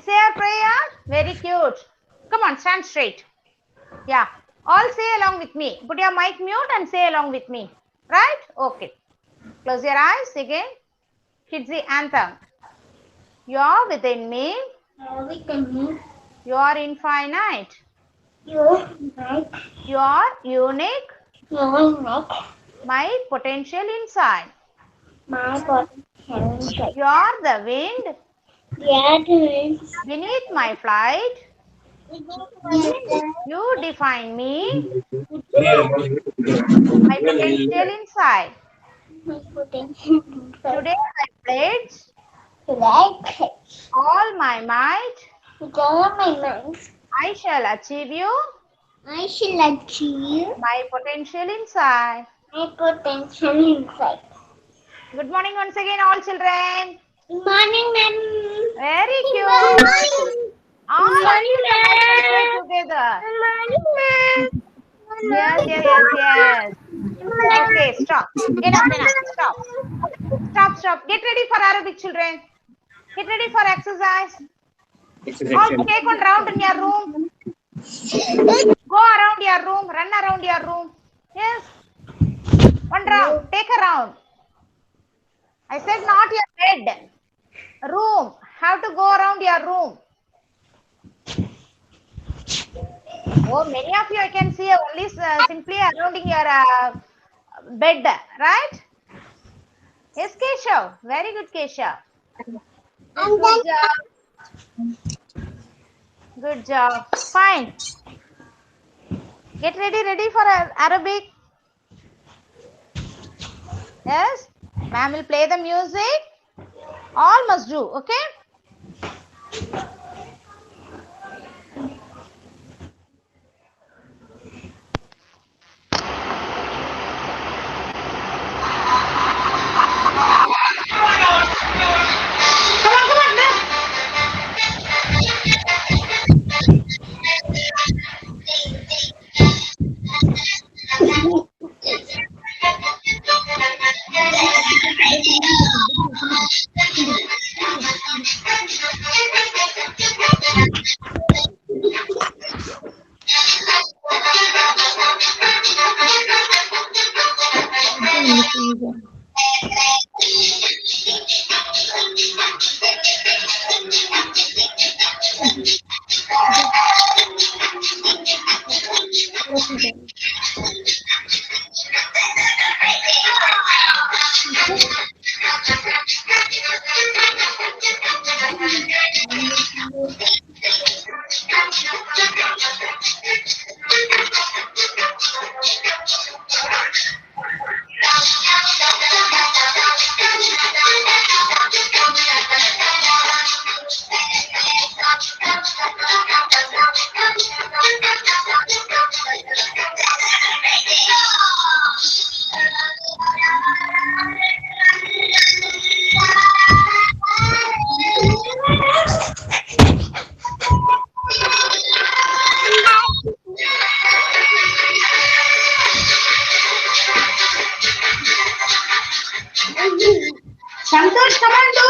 say a prayer? Very cute. Come on, stand straight. Yeah. All say along with me. Put your mic mute and say along with me. Right? Okay. Close your eyes again. Kids the anthem. You are within me. You are infinite. You are unique. My potential inside. You are the wind. Beneath my flight. You define me. My potential inside. Today I pledge all my might. I shall achieve you. My potential inside. Good morning once again, all children. Good morning, ma'am. Very cute. All of you can also say together. Good morning, ma'am. Yes. Okay, stop. Enough. Stop. Get ready for Arabic, children. Get ready for exercise. All take one round in your room. Go around your room. Run around your room. Yes. One round. Take a round. I said not your bed. Room. Have to go around your room. Oh, many of you I can see only simply surrounding your bed, right? Yes, Keshav. Very good, Keshav. Good job. Fine. Get ready for Arabic. Yes. Ma'am will play the music. All must do. Okay. Come on. Santosh, come on, do.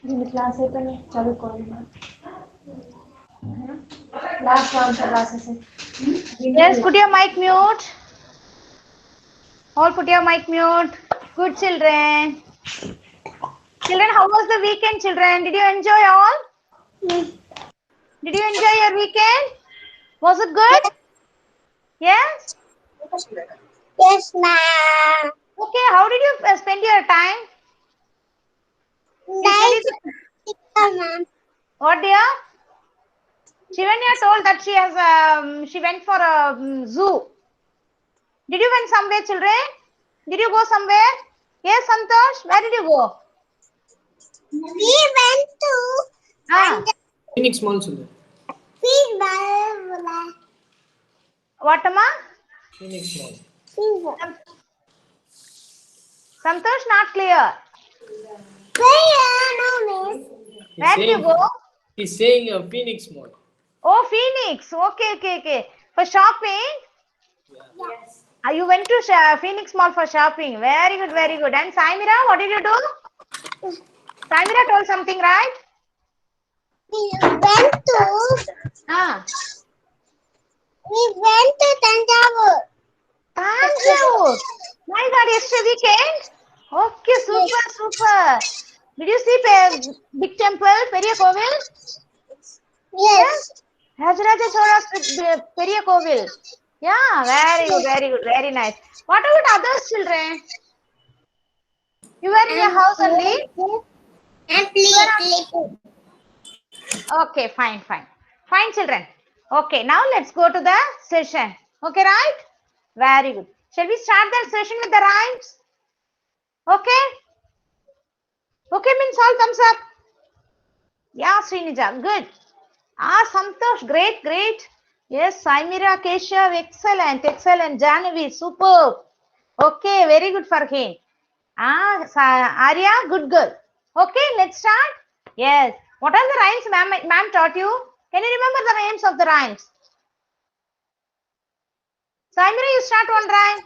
దీని class అయిపోయినా చదువుకోవాలి last classes Yes, put your mic mute. All put your mic mute. Good children. Children, how was the weekend, children? Did you enjoy all? Did you enjoy your weekend? Was it good? Yes? Yes, ma'am. Okay, how did you spend your time? Nice, ma'am. What dear? Shivanya told that she went for a zoo. Did you went somewhere, children? Did you go somewhere? Yes, Santosh, where did you go? We went to Phoenix Mall, children. What, Amma? Phoenix Mall. Santosh, not clear. Where did you go? He's saying Phoenix Mall. Oh, Phoenix. Okay. For shopping? Yes. You went to Phoenix Mall for shopping. Very good. And Saimira, what did you do? Saimira told something, right? We went to Tanjavur. Tanjavur. My God, yesterday weekend? Okay, super. Did you see big temple, Periya Kovil? Yes. Rajaraja Chola's Periya Kovil. Yeah, very good, very nice. What about others, children? You were in your house only? And please. Okay, fine. Fine, children. Okay, now let's go to the session. Okay, right? Very good. Shall we start the session with the rhymes? Okay? Okay means all thumbs up. Yeah, Srinija, good. Santosh, great. Yes, Saimira, Keshav, excellent. Janavi, superb. Okay, very good for him. Arya, good girl. Okay, let's start. Yes. What are the rhymes ma'am taught you? Can you remember the names of the rhymes? Saimira, you start one rhyme.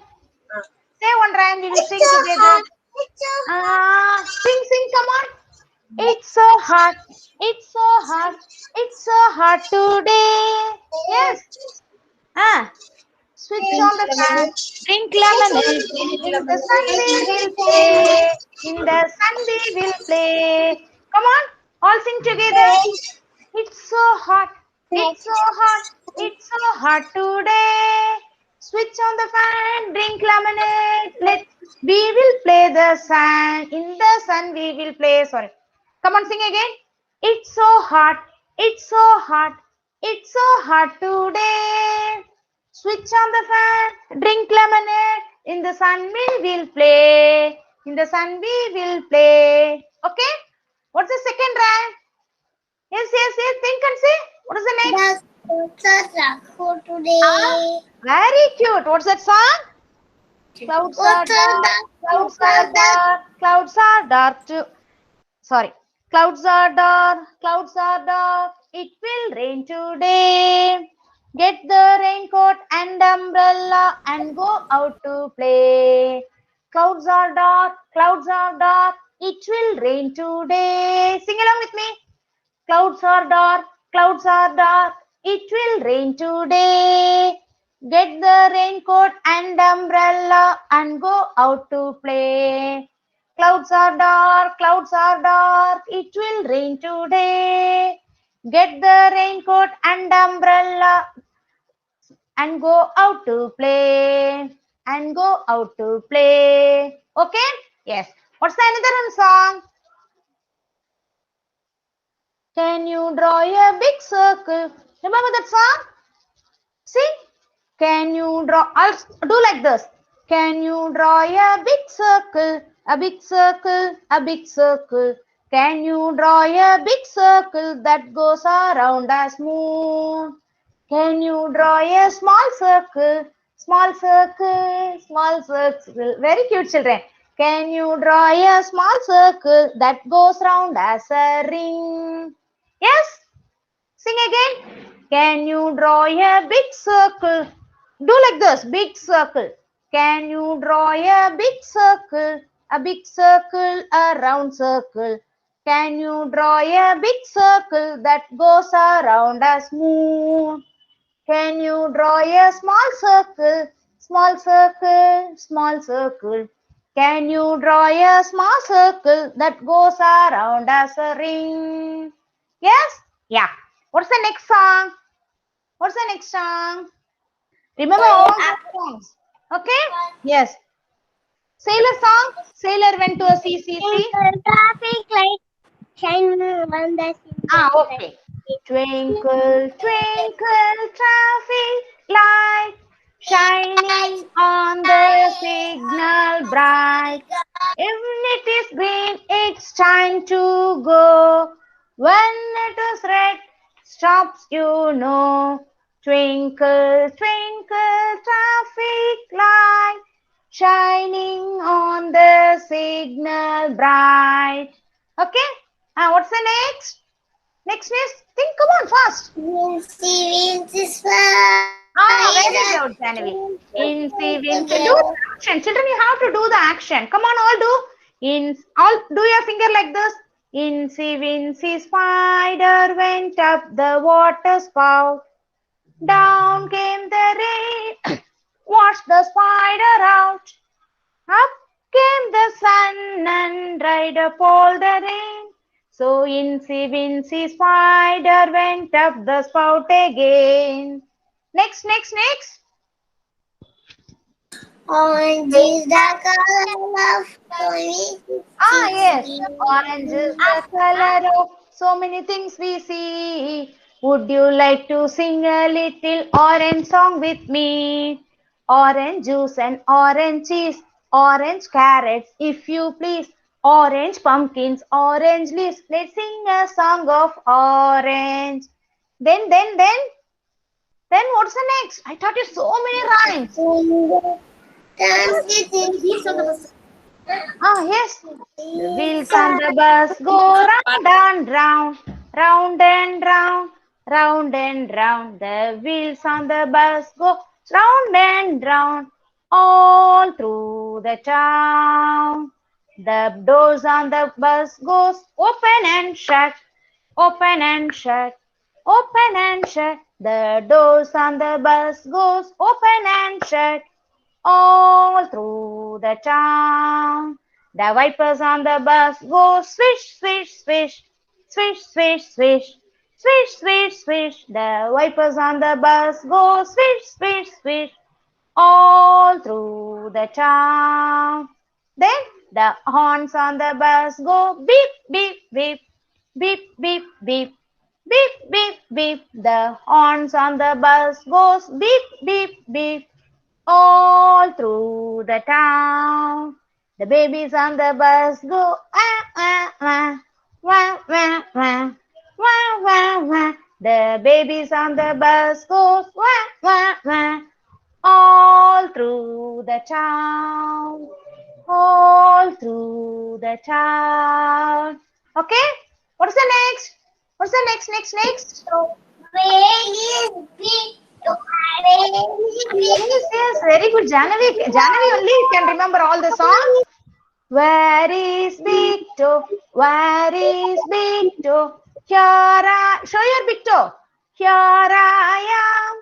Say one rhyme, we will sing together. Sing, come on. It's so hot today. Yes. Switch on the fan, drink lemonade. In the sun we will play. Come on, all sing together. It's so hot today. Switch on the fan, drink lemonade. We will play the sun. In the sun we will play. Sorry. Come on, sing again. It's so hot today. Switch on the fan, drink lemonade. In the sun we will play. Okay? What's the second rhyme? Yes. Think and say. What is the next? For today. Very cute. What's that song? Clouds are dark too. Sorry. Clouds are dark. It will rain today. Get the raincoat and umbrella and go out to play. Clouds are dark. It will rain today. Sing along with me. Clouds are dark. It will rain today. Get the raincoat and umbrella and go out to play. Clouds are dark. It will rain today. Get the raincoat and umbrella and go out to play. Okay? Yes. What's the another song? Can you draw a big circle? Remember that song? See? Can you draw? I'll do like this. Can you draw a big circle? A big circle. Can you draw a big circle that goes around as moon? Can you draw a small circle? Small circle. Very cute, children. Can you draw a small circle that goes round as a ring? Yes? Sing again. Can you draw a big circle? Do like this. Big circle. Can you draw a big circle? A round circle Can you draw a big circle that goes around us moon? Can you draw a small circle, small circle, small circle? Can you draw a small circle that goes around as a ring? Yes? Yeah. What's the next song? What's the next song? Remember all the songs. Okay? Yes. Sailor song. Sailor went to a CCC. Traffic light shine on the Okay. Twinkle, twinkle, traffic light, shining on the signal bright. When it is green, it's time to go. When it is red, stops, you know. Twinkle, twinkle, traffic light, shining on the signal bright. Okay? What's the next? Next is, think, come on, fast. Wincy fly. Very good, Janavi. Incy, Wincy. Do the action. Children, you have to do the action. Come on, all do. All do your finger like this. Incy, Wincy, spider went up the water spout. Down came the rain, washed the spider out. Up came the sun and dried up all the rain. So Incy Wincy Spider went up the spout again. Next. Orange is the color of Yes. Orange is the color of so many things we see. Would you like to sing a little orange song with me? Orange juice and orange cheese, orange carrots, if you please. Orange pumpkins, orange leaves. Let's sing a song of orange. Then, what's the next? I taught you so many rhymes. Yes. The wheels on the bus go round and round, round and round, round and round. The wheels on the bus go round and round, all through the town. The doors on the bus goes open and shut, open and shut, open and shut. The doors on the bus goes open and shut, all through the town. The wipers on the bus go swish, swish, swish, swish, swish, swish, swish, swish, swish. The wipers on the bus go swish, swish, swish, all through the town. Then the horns on the bus go beep, beep, beep, beep, beep, beep, beep, beep, beep. The horns on the bus goes beep, beep, beep, all through the town. The babies on the bus go wah, wah, wah, wah, wah, wah, wah, wah, wah. The babies on the bus go wah, wah, wah, all through the town, all through the town. Okay, what's the next? What's the next? Yes, very good. Janavi only can remember all the songs. Where is Big Toe? Where is Big Toe? Show your Big Toe. Here I am.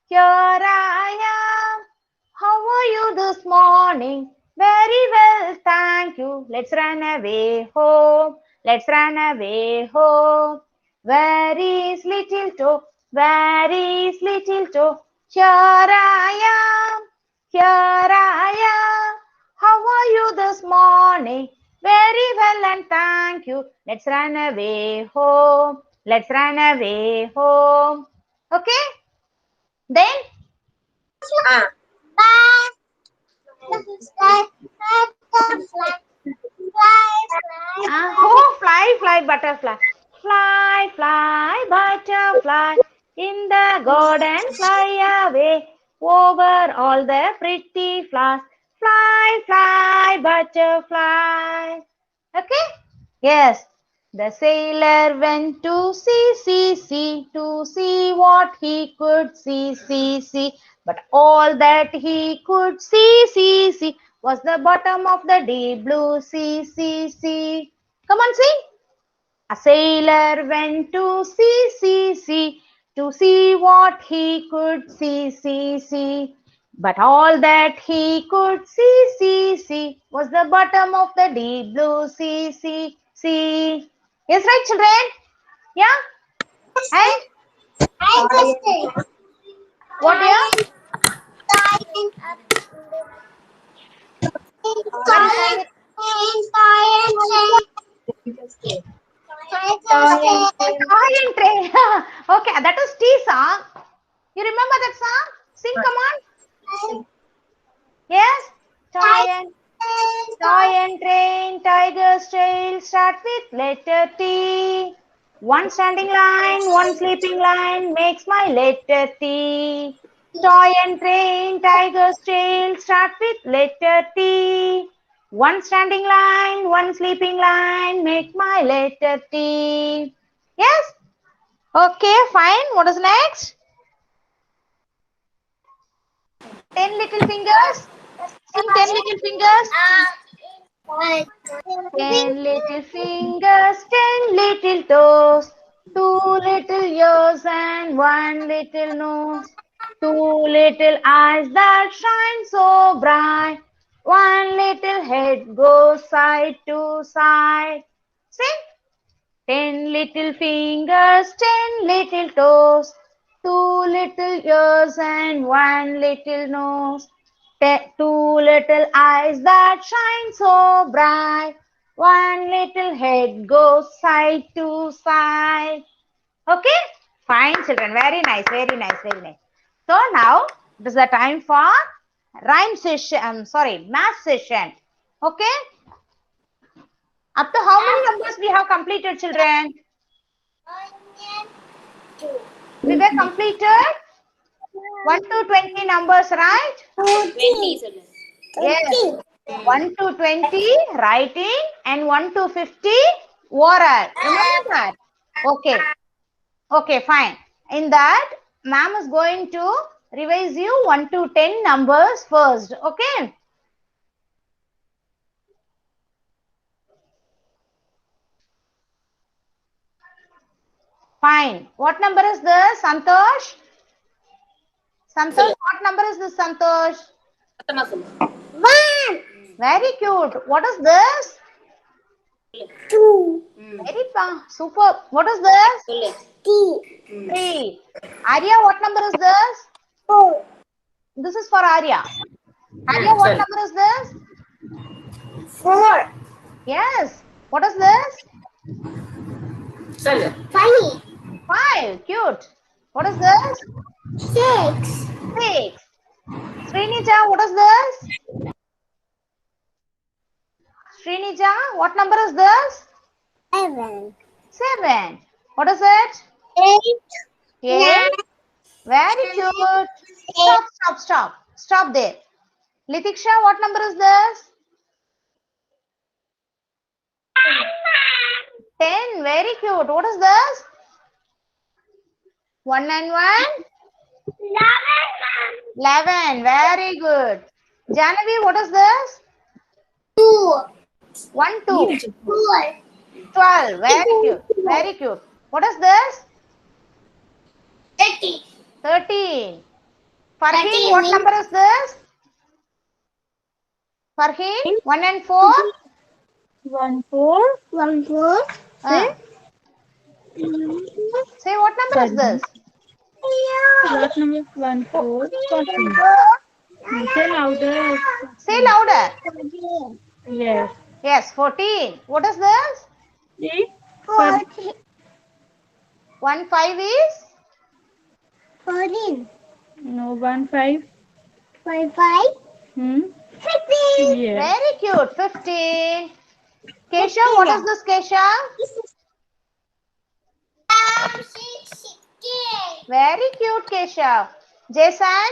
Here I am. How are you this morning? Very well, thank you. Let's run away home. Let's run away home. Where is Little Toe? Where is Little Toe? Here I am. Here I am. How are you this morning? Very well and thank you. Let's run away home. Let's run away home. Okay? Then? Fly, butterfly. Fly, fly, butterfly. In the garden, fly away. Over all the pretty flowers. Fly, fly, butterfly. Okay? Yes. The sailor went to sea, to see what he could see. But all that he could see, was the bottom of the deep blue sea. Come on, sing. A sailor went to sea, to see what he could see. But all that he could see was the bottom of the deep blue sea. Yes, right, children? Yeah? And I understand. what, yeah? Toy and train. Okay, that was T song. You remember that song? Sing, come on. Yes? Toy and train, tiger's tail, start with letter T. One standing line, one sleeping line makes my letter T. Toy and train, tiger's tail, start with letter T. One standing line, one sleeping line make my letter T. Yes? Okay, fine. What is next? 10 little fingers. Sing 10 little fingers. 10 little fingers, 10 little toes, 2 little ears and 1 little nose, 2 little eyes that shine so bright, 1 little head goes side to side. Sing. 10 little fingers, 10 little toes, 2 little ears and 1 little nose, 2 little eyes that shine so bright, 1 little head goes side to side. Okay? Fine, children. Very nice, very nice, very nice. So now it is the time for rhyme session. Math session. Okay? Up to how many numbers we have completed, children? We were completed 1 to 20 numbers, right? 20. Yes. 1 to 20 writing and 1 to 50 oral. Remember that? Okay. Okay, fine. In that, ma'am is going to revise you 1 to 10 numbers first. Okay. Fine. What number is this, Santosh? Santosh, what number is this, Santosh? 1, Very cute. What is this? 2, Very super. What is this? 3, 3. Arya, what number is this? 4, This is for Arya. Arya, what number is this? 4, Yes. What is this? 5, 5. Cute. What is this? 6, 6. Srinija, what is this? Srinija, what number is this? 7, 7. What is it? 8, 8. Very cute. Stop there. Litiksha, what number is this? 10. Very cute. What is this? 1 and 1? 11. Very good. Janavi, what is this? 2, 1, 2. 4, 12. Very cute. Very cute. What is this? 30, 13. Farheen, 13. what number is this? Farheen, 1 and 4? 1, 4, 1, 4, Ah. Say what number is this? What number is 1, 4, 14. Say louder. Say louder. Yes. Yes, 14. What is this? 3, 14. 1, 5 is? 14. No, 1, 5. 5, 5. 15. Yeah. Very cute. 15. Kesha, what is this, Kesha? 16. Very cute, Kesha. Jason?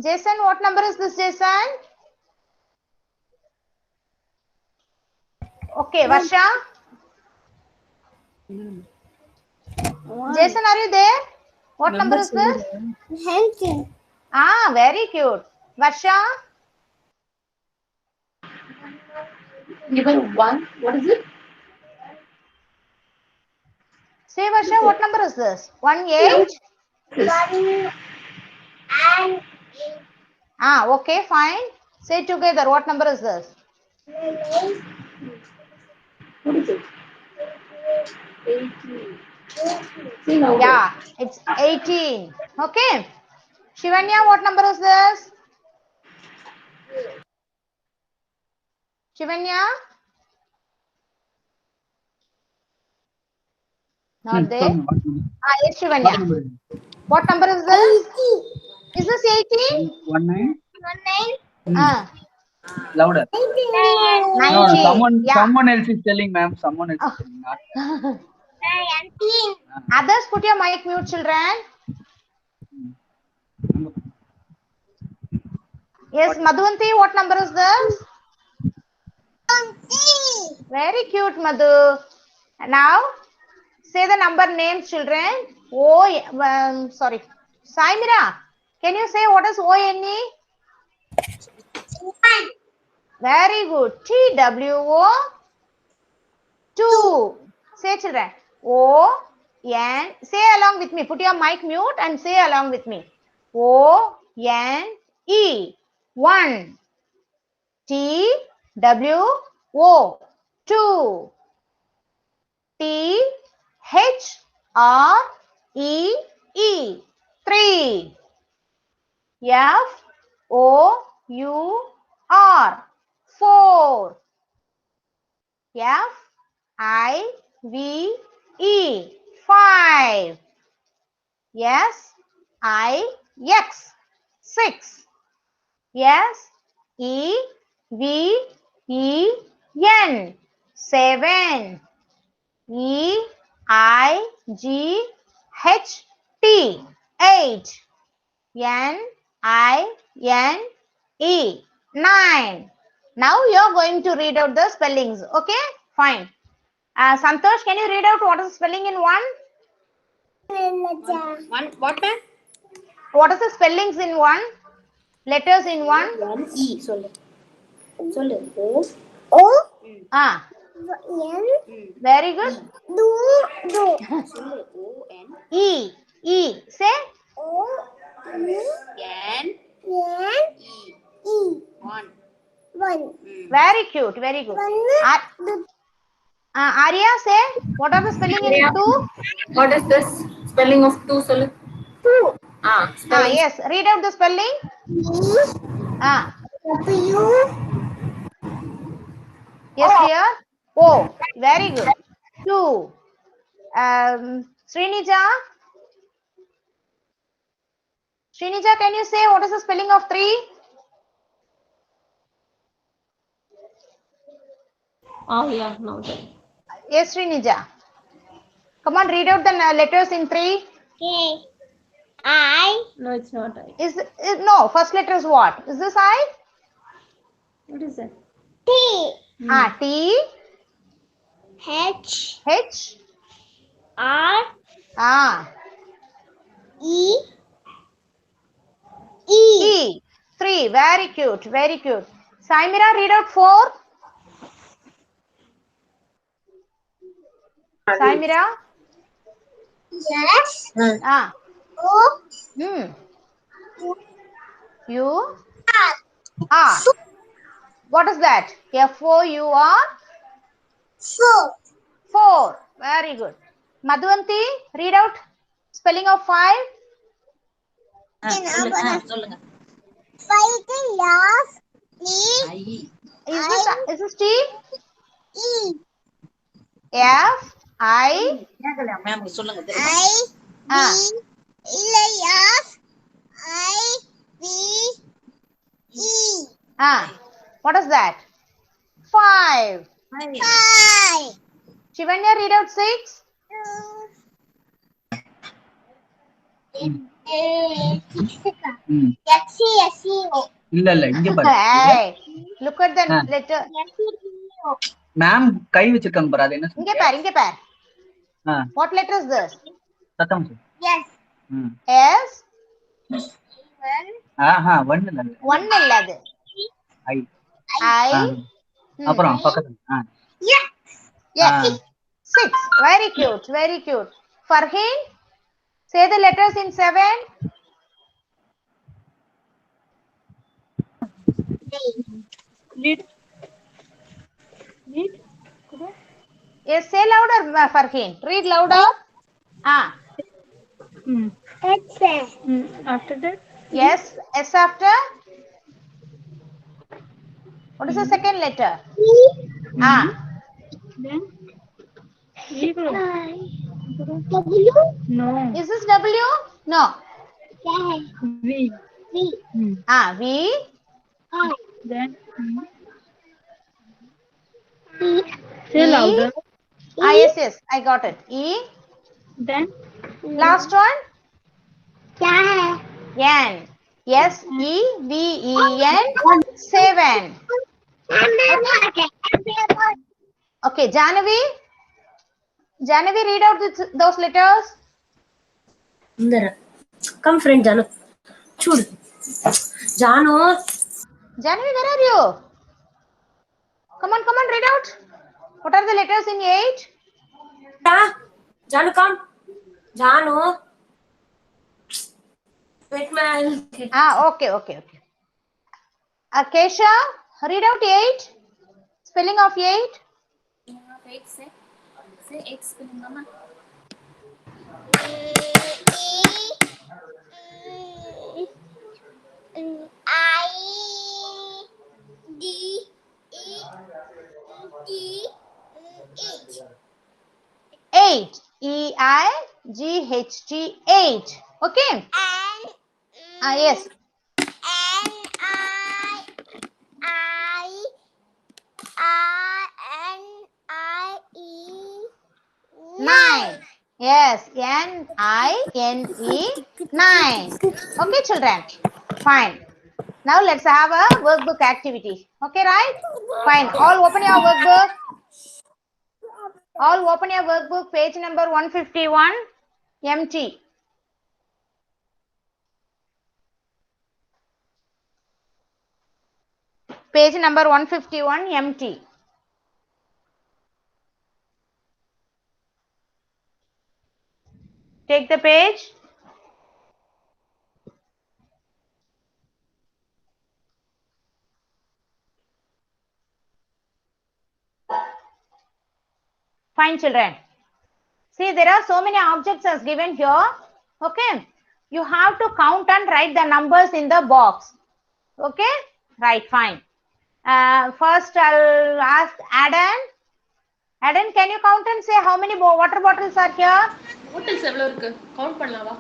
Jason, what number is this, Jason? Okay, Varsha? Jason, are you there? What number is this? 19. Ah, very cute. Varsha? Given 1, what is it? Say Varsha, what number is this? 1 8. 1 and Okay, fine. Say together, what number is this? What is it? 18. See now. Yeah, it's 18. Okay. Shivanya, what number is this? Shivanya? Not there. Yes, Shivanya. What number is this? Is this 18? 19. 9. Louder. 19. No, Yeah. someone else is telling, ma'am. Someone else is telling. Not 19. Others, put your mic mute, children. Yes, Madhuvanti, what number is this? 20. Very cute, Madhu. Now, say the number names, children. Sorry. Saimira, can you say what is ONE? 1. Very good. TWO 2. Say, children. ON. Say along with me. Put your mic mute and say along with me. ONE 1. TWO 2. THREE 3. FOUR 4. FIVE 5. SIX 6. SEVEN 7. EIGHT 8. NINE 9. Now you are going to read out the spellings. Okay, fine. Santosh, can you read out what is the spelling in 1? One what, ma'am? What is the spellings in 1? Letters in 1? 1 E. Sollu. O. Ah, N. very good. Do. Sollu. O N. E. Say. O. N. N. E. 1. 1. Very cute. Very good. Arya, say. What are the spelling in 2? What is this? Spelling of 2, Sollu. 2. Spelling. Yes. Read out the spelling. W. Yes, dear. O. Very good. 2. Srinija. Srinija, can you say what is the spelling of 3? Oh, yeah, no. Yes, Srinija. Come on, read out the letters in 3. K. I. No, it's not I. No, first letter is what? Is this I? What is that? T. T. H. H. R. E. E. 3. Very cute. Very cute. Saimira, read out 4. Saimira. Yes. O. U. R. What is that? FOUR. 4. 4. Very good. Madhuvanti, read out spelling of 5. Solluங்க. 5 last. Is this T? E. F. I. Ma'am சொல்லுங்க. I. B. F. I. B. E. What is that? 5. 5. Shivanya, read out 6. இல்ல இங்க பாரு. Hey, look at the letter. Ma'am கை வச்சிருக்காங்க பாரு, அது என்ன சொல்லுங்க? இங்க பாரு. What letter is this? சத்தம் சொல்லு. Yes. S. 1 இல்ல. 1 இல்ல அது. I. அப்புறம் பக்கத்துல Yes. 6. Very cute. Very cute. Farheen, say the letters in 7. Yes, say louder, Farheen. Read louder. After that, Yes. S after. What is the second letter? then W. No. Is this W? No. V. V. V. Then say louder. Yes. I got it. E. Then Last one. N. S E V E N. 7. Okay, Janavi. Janavi, read out those letters. Come, friend Janu. Choose. Janu. Janavi, where are you? Come on, read out. What are the letters in 8? Janu, come. Janu. Wait, man. Okay. Kesha, read out 8. Spelling of 8. Say X spelling, Mama. Eight. EIGHT. 8. Okay. Yes. Nine. Yes, NINE. 9. Okay, children. Fine. Now let's have a workbook activity. Okay, right? Fine. All open your workbook. All open your workbook. Page number 151. Empty. Page number 151. Empty. Take the page. Fine, children. See, there are so many objects as given here. Okay. You have to count and write the numbers in the box. Okay. Right, fine. First, I'll ask Adam. Adam, can you count and say how many water bottles are here? Bottles எவ்வளவு இருக்கு? Count பண்ணலாம் வா.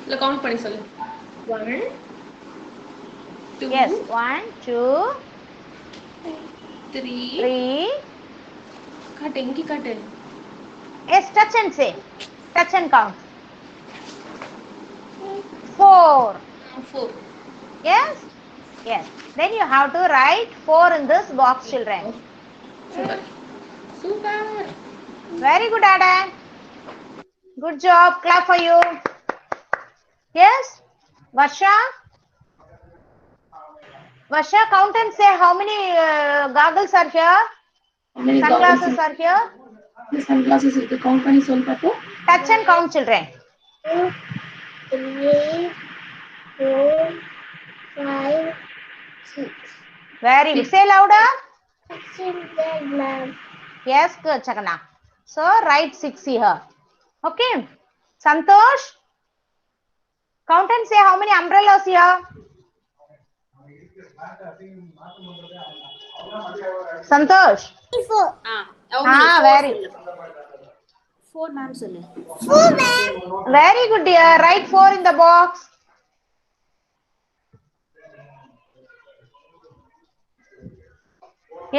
இல்ல count பண்ணி சொல்லு. 1 2 Yes, 1 2 3 காட்டு இங்க காட்டு. Yes, touch and say. Touch and count. 4. 4. Yes? Yes. Then you have to write 4 in this box, children. Super. Very good, Adam. Good job. Clap for you. Yes? Varsha? Varsha, count and say how many goggles are here? Sunglasses are here? The sunglasses இருக்கு. Count பண்ணி சொல்லு பாப்போம். Touch and count, children. 3 4 5 6. Very good. Say louder. 6 ma'am. Yes, good, Chakana. So, write 6 here. Okay. Santosh, count and say how many umbrellas here. Santosh. 4. Very. 4 ma'am சொல்லு. 4 ma'am. Very good, dear. Write 4 in the box.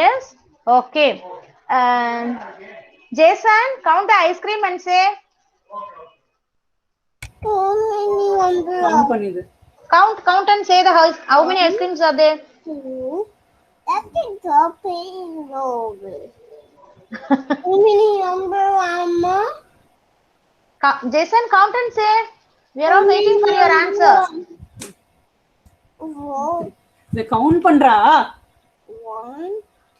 Yes? Okay. Jason, count the ice cream and say. How many umbrellas? Count and say the how many ice creams are there. 2. That is topping over. How many umbrellas, Mama? Jason, count and say. We are all waiting for your answer. 4 இத count பண்றா. 1,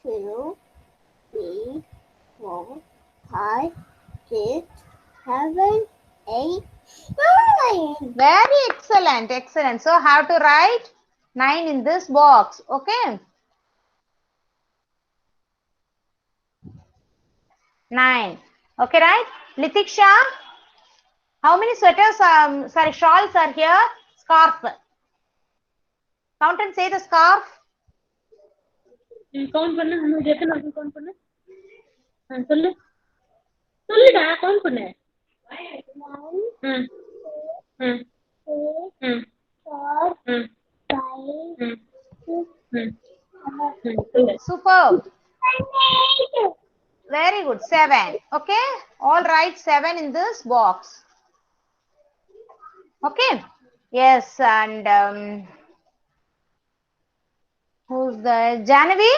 2, 3, 4, 5, 6, 7, 8, 9. Very excellent, excellent. So have to write 9 in this box. Okay. 9. Okay, right? Litiksha, how many sweaters, shawls are here? Scarf. Count and say the scarf. Count பண்ணு. நமக்கு எத்தனை வருது count பண்ணு. சொல்லு. சொல்லுடா count பண்ணு. 1, ம் 2, ம் 3, ம் 4, ம் 5, ம் 6, ம் சொல்லு. Superb. 7, 8. Very good. 7. Okay. All right. 7 in this box. Okay. Yes. And who's the Janavi?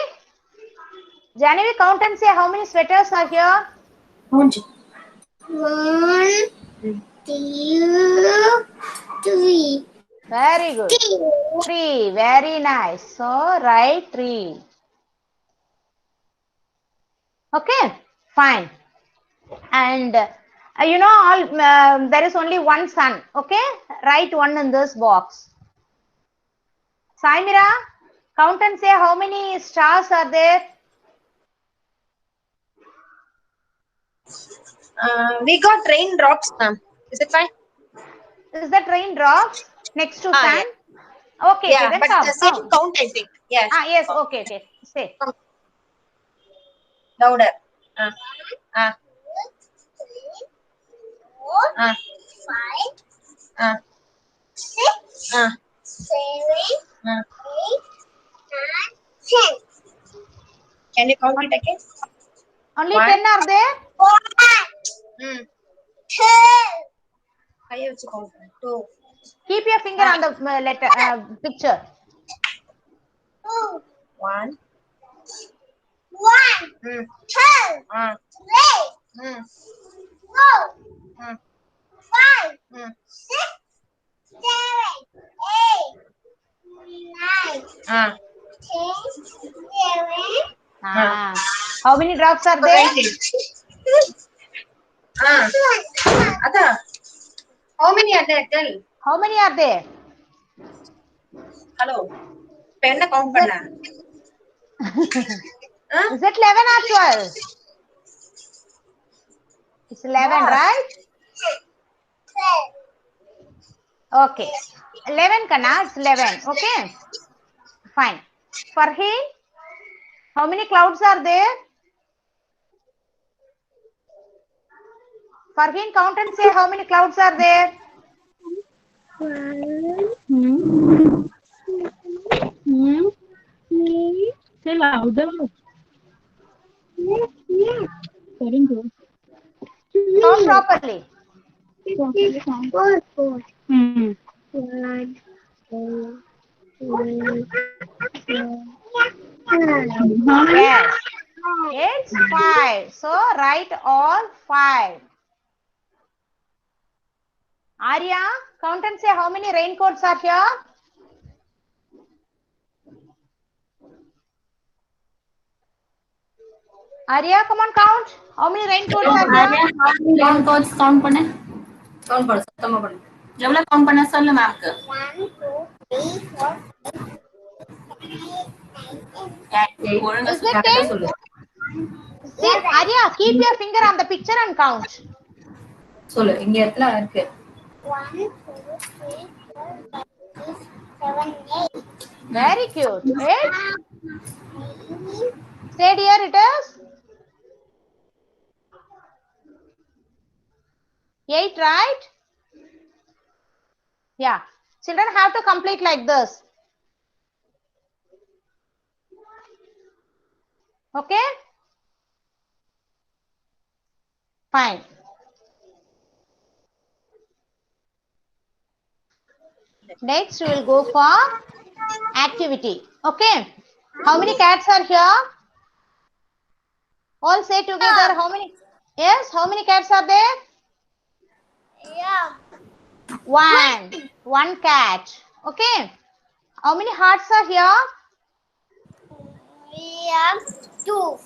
Janavi, count and say how many sweaters are here. 1, 2, 3. Very good. 3. Very nice. So write 3. Okay. Fine. And you know, all there is only one sun. Okay. Write 1 in this box. Saimira, count and say how many stars are there. We got raindrops, ma'am. Is it fine? Is that raindrops next to sun? Yeah. Okay, Yeah, okay, then but count. the same count, I think. Yes. Yes, okay, okay. Say. Louder. 1, 2, 3, 4, 5, 6, 7, 8, 9, 10. Can you count it again? Only 1. 10 are there? 1, 2, Higher count. 2. Keep your finger on the letter picture. 2, 1. 1, 2, 3, 4, 5, 6, 7, 8, 9, 10, 11. How many drops are there? Ada. How many are there? Tell. How many are there? Hello. Penna count panna. Is it 11 or 12? It's 11, right? Okay. 11 Kana, it's 11. Okay. Fine. Farheen, how many clouds are there? Farheen, count and say how many clouds are there. 1, 2, 3, Say louder. Count properly. 4, 4. 1, 2, 3, 4. Yes. It's 5. So write all 5. Arya, count and say how many raincoats are here. Arya, come on, count. How many raincoats are here? raincoats count பண்ணு. Count பண்ணு, சத்தமா பண்ணு. எவ்வளவு count பண்ண சொல்லு மேம்க்கு. 1, 2, 3, 4, 5, 6, 7, 8. ஒழுங்கா Is it கரெக்டா 10? சொல்லு. See, Arya, keep your finger on the picture and count. சொல்லு, இங்க எத்தனை இருக்கு? 1, 2, 3, 4, 5, 6, 7, 8. Very cute. 8. Say dear, it is 8, right? Yeah. Children have to complete like this. Okay? Fine. Next, we will go for activity. Okay? How many cats are here? All say together. How many? Yes, how many cats are there? Yeah. One cat. Okay. How many hearts are here? We have 2.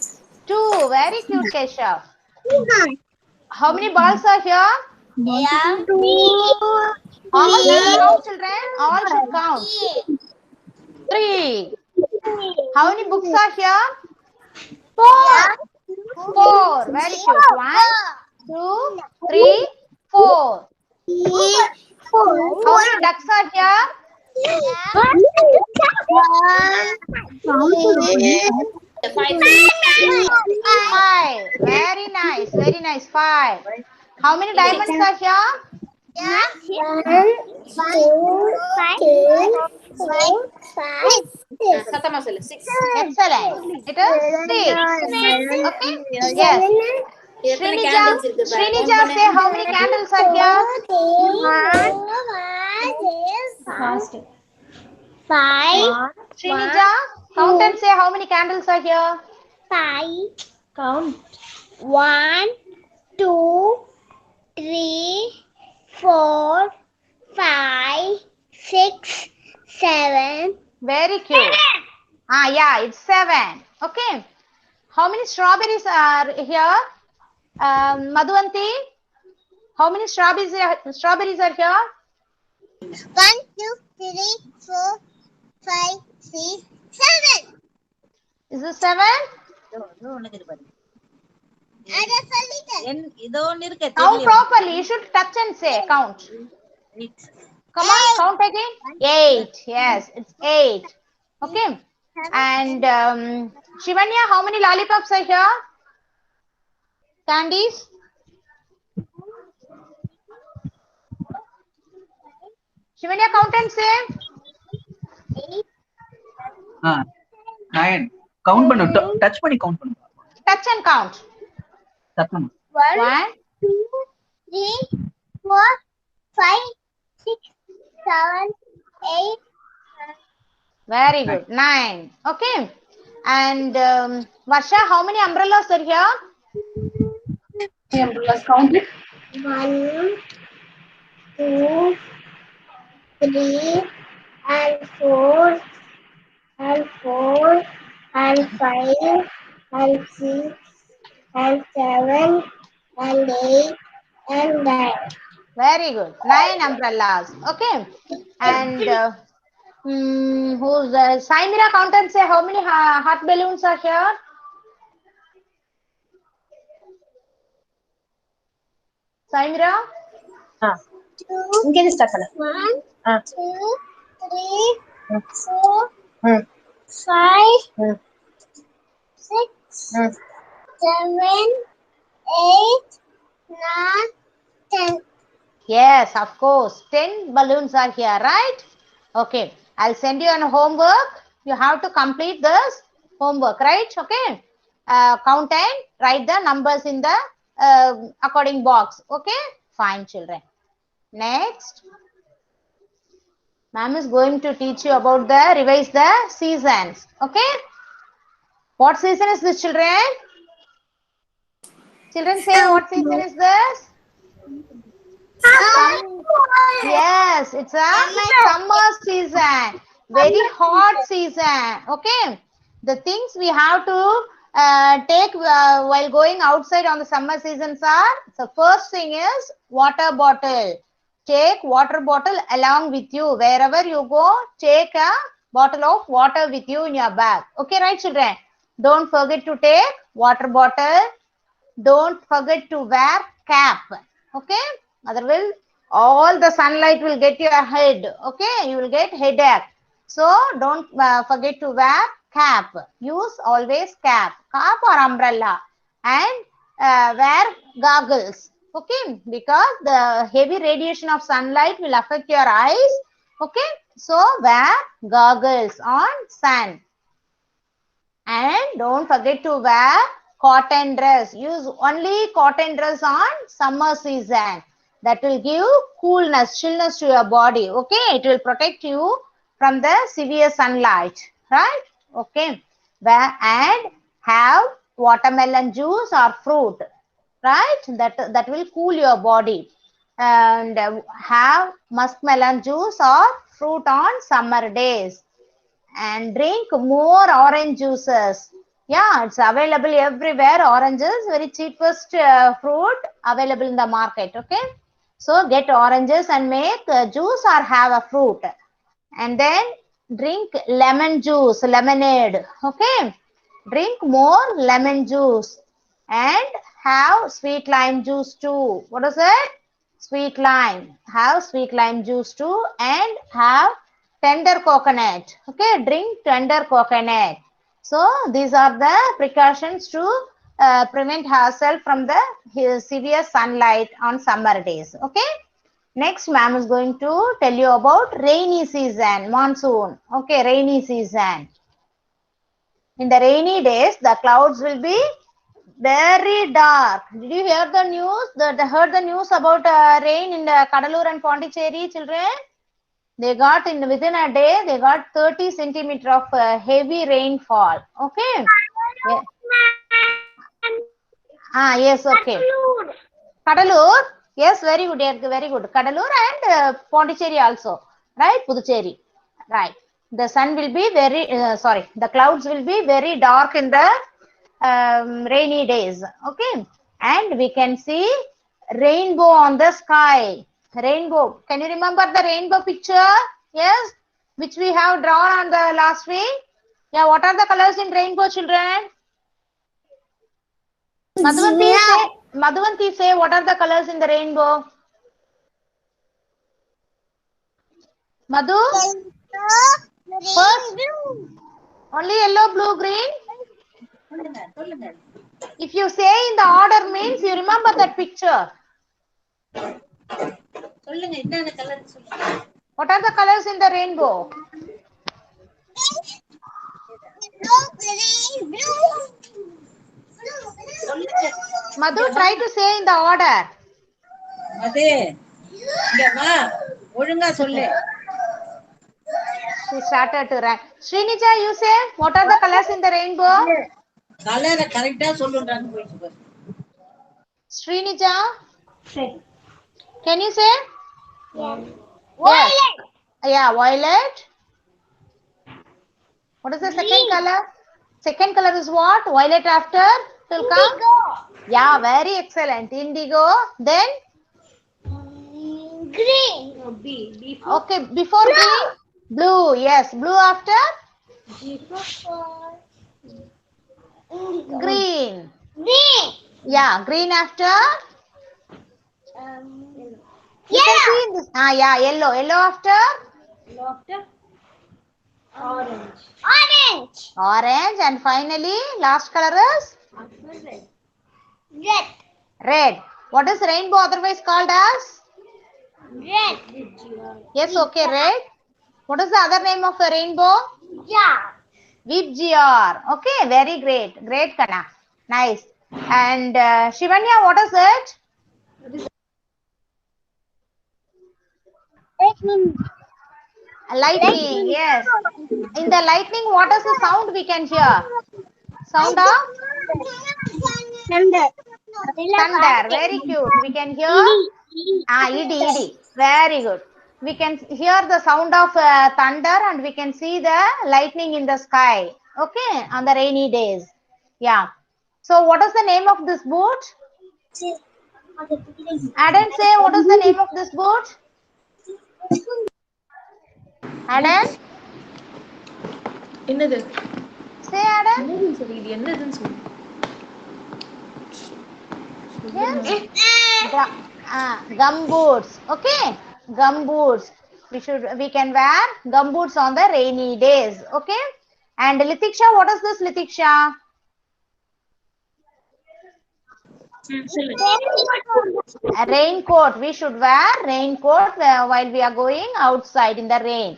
2. Very cute, Keshav. How many balls are here? We have 3. All should count, children. All should count. 3. How many books are here? 4. 4. Very cute. 1, 2, 3, 4. How many ducks are here? 5. Very nice. Very nice. 5. How many diamonds are here? 1, 2, 3, 4, 5, 6. Excellent. It is 6. Okay. Yes. Srinija, say how many candles are here? 5. Srinija, count and say how many candles are here? 5. Count. 1, 2, 3, 4, 5, 6, 7. Very cute. Yeah, it's 7. Okay. How many strawberries are here? Madhuvanti, how many strawberries are here? 1, 2, 3, 4, 5, 6, 7. Is it 7? Count properly. You should touch and say count. Come on, count again. 8. Yes, it's 8. Okay. And Shivanya, how many lollipops are here? Candies? Shivanya, count and say. 9. Count பண்ணு. Touch பண்ணி count பண்ணு. Touch and count. Touch 1, 2, 3, 4, 5, 6, 7, 8. very good. 9. Okay. And Varsha, how many umbrellas are here? Umbrellas count it. 1, 2, 3, and 4, and 4, and 5, and 6, and 7, and 8, and 9. Very good. 9 umbrellas. Okay. And who's Saimira, count and say how many hot balloons are here? Saimira? 2, 1, 2, 3, 4, 5, 6, 7, 8, 9, 10. Yes, of course. 10 balloons are here, right? Okay. I'll send you an homework. You have to complete this homework, right? Okay. Count and write the numbers in the according box. Okay. Fine, children. Next. Ma'am is going to teach you about revise the seasons. Okay. What season is this, children? Children say what season is this? Yes, it's a summer season. Very hot season. Okay. The things we have to take while going outside on the summer seasons are, the first thing is water bottle. Take water bottle along with you. Wherever you go, take a bottle of water with you in your bag. Okay, right, children? Don't forget to take water bottle. Don't forget to wear cap. Okay? Otherwise, all the sunlight will get your head. Okay? You will get headache. So, don't forget to wear cap. Use always cap or umbrella. And wear goggles. Okay? Because the heavy radiation of sunlight will affect your eyes. Okay? So, wear goggles on sun. And don't forget to wear cotton dress. Use only cotton dress on summer season. That will give coolness, chillness to your body. Okay, it will protect you from the severe sunlight. Right? Okay. And have watermelon juice or fruit. Right? That will cool your body. And have muskmelon juice or fruit on summer days. and drink more orange juices. Yeah, it's available everywhere. Oranges, very cheapest fruit available in the market. Okay, so get oranges and make juice or have a fruit, and then drink lemon juice, lemonade. Okay, drink more lemon juice and have sweet lime juice too. What is it? Sweet lime. Have sweet lime juice too and have tender coconut. Okay, drink tender coconut. So these are the precautions to prevent ourselves from the severe sunlight on summer days. Okay. Next, ma'am is going to tell you about rainy season, monsoon. Okay, rainy season. In the rainy days, the clouds will be very dark. Did you hear the news? Heard the news about rain in the Kadalur and Pondicherry, children? They got within a day, they got 30 centimeter of heavy rainfall. Okay. Yeah. Yes, okay. Kadalur. Yes, very good, very good. Kadalur and Pondicherry also. Right, Puducherry. Right. The sun will be very, the clouds will be very dark in the rainy days. Okay. And we can see rainbow on the sky. Rainbow. Can you remember the rainbow picture? Yes. Which we have drawn on the last week. Yeah. What are the colors in rainbow, children? Madhuvanti say what are the colors in the rainbow? Madhu? First, only yellow, blue, green. If you say in the order means you remember that picture. What are the colors in the rainbow? Madhu, try to say in the order. She started to write. Srinija, you say what are the colors in the rainbow? Srinija, can you say? Yes. Yes. Yeah, violet. What is the second color? Second color is what? Violet after will come? Yeah, very excellent. Indigo. Then? Green. Okay, before green? Blue. Yes, blue after? Green. Green. Yeah, green after? You can see in this. Yeah, yellow. Yellow after? Orange. Orange. And finally, last color is? Red. Red. What is rainbow otherwise called as? Red. Yes, okay, red. What is the other name of the rainbow? Yeah. Vibgyor. Okay, very great. Great, Kana. Nice. And Shivanya, what is it? Lightning. Yes. In the lightning, what is the sound we can hear? Sound of? Thunder. Thunder. Very cute. We can hear? Idi. Very good. We can hear the sound of thunder and we can see the lightning in the sky. Okay, on the rainy days. Yeah. So what is the name of this boat? Adam, say what is the name of this boat? Adam? என்னது Say Adam. என்னதுன்னு சொல்லு இது என்னதுன்னு சொல்லு Yes. Gumboots. Okay. Gumboots. We can wear gumboots on the rainy days. Okay. And Litiksha, what is this, Litiksha? A raincoat. We should wear raincoat while we are going outside in the rain.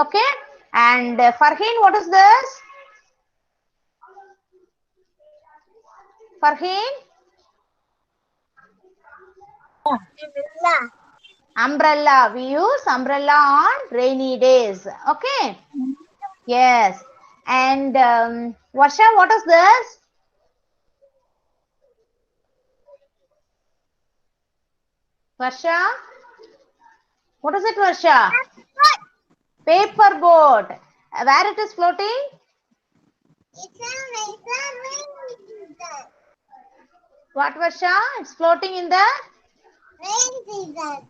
Okay. And Farheen, what is this? Farheen? Umbrella. We use umbrella on rainy days. Okay. Yes. And Varsha, what is this? Varsha? What is it, Varsha? Paper boat. Where it is floating? It's a rainy season. What, Varsha? It's floating in the Rainy season.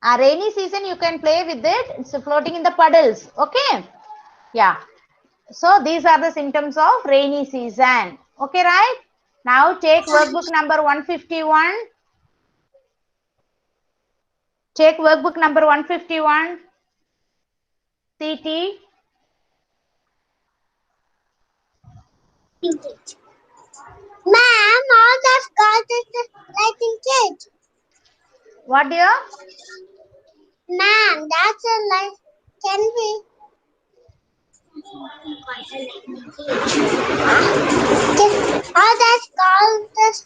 rainy season. You can play with it. It's floating in the puddles. Okay. Yeah. So these are the symptoms of rainy season. Okay, right? Now take workbook number 151. Take workbook number 151. CT. Ma'am, all the cars is lighting cage. What, dear? Ma'am, that's a light. Can we? All the cars is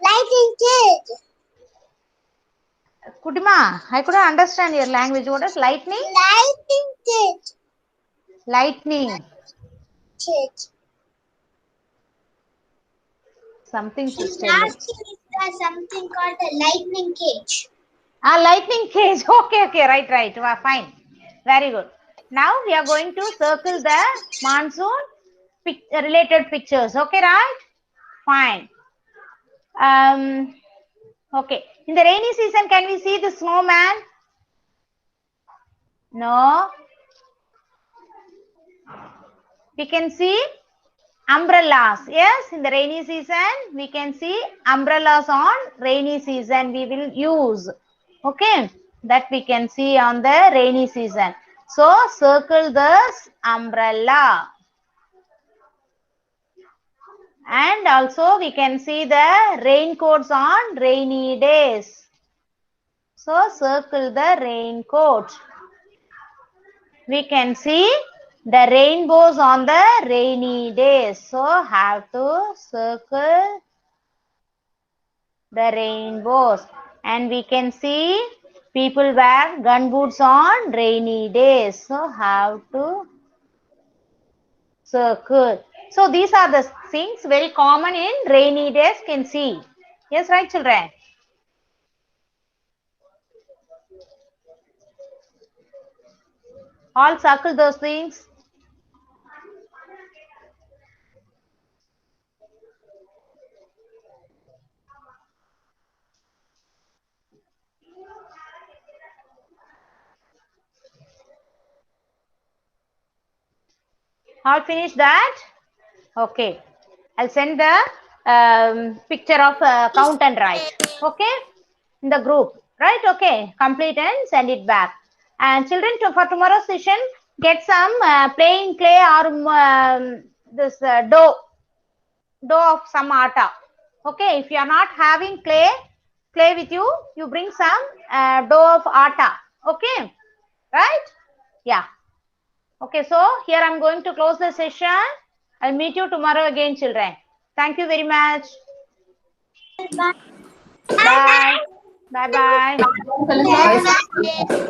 lighting cage. Kudima, I couldn't understand your language. What is lightning? Lighting cage. Lightning. Cage. Something she's She's telling. asking if there's something called a lightning cage. Lightning cage. Okay, right. Wow, fine. Very good. Now we are going to circle the monsoon related pictures. Okay, right? Fine. Okay. In the rainy season, can we see the snowman? No. We can see umbrellas. Yes, in the rainy season, we can see umbrellas on rainy season. We will use. Okay, that we can see on the rainy season. So circle this umbrella. And also we can see the raincoats on rainy days. So circle the raincoat. We can see the rainbows on the rainy days. So have to circle the rainbows. And we can see people wear gun boots on rainy days. So have to circle. So these are the things very common in rainy days can see. Yes, right, children? All circle those things. All finish that? Okay. I'll send the picture of count and write. Okay? In the group. Right? Okay. Complete and send it back. And children, for tomorrow's session, get some plain clay or this dough of some atta. Okay? If you are not having clay with you, you bring some dough of atta. Okay? Right? Yeah. Okay, so here I'm going to close the session. I'll meet you tomorrow again, children. Thank you very much. Bye. Bye-bye. Bye.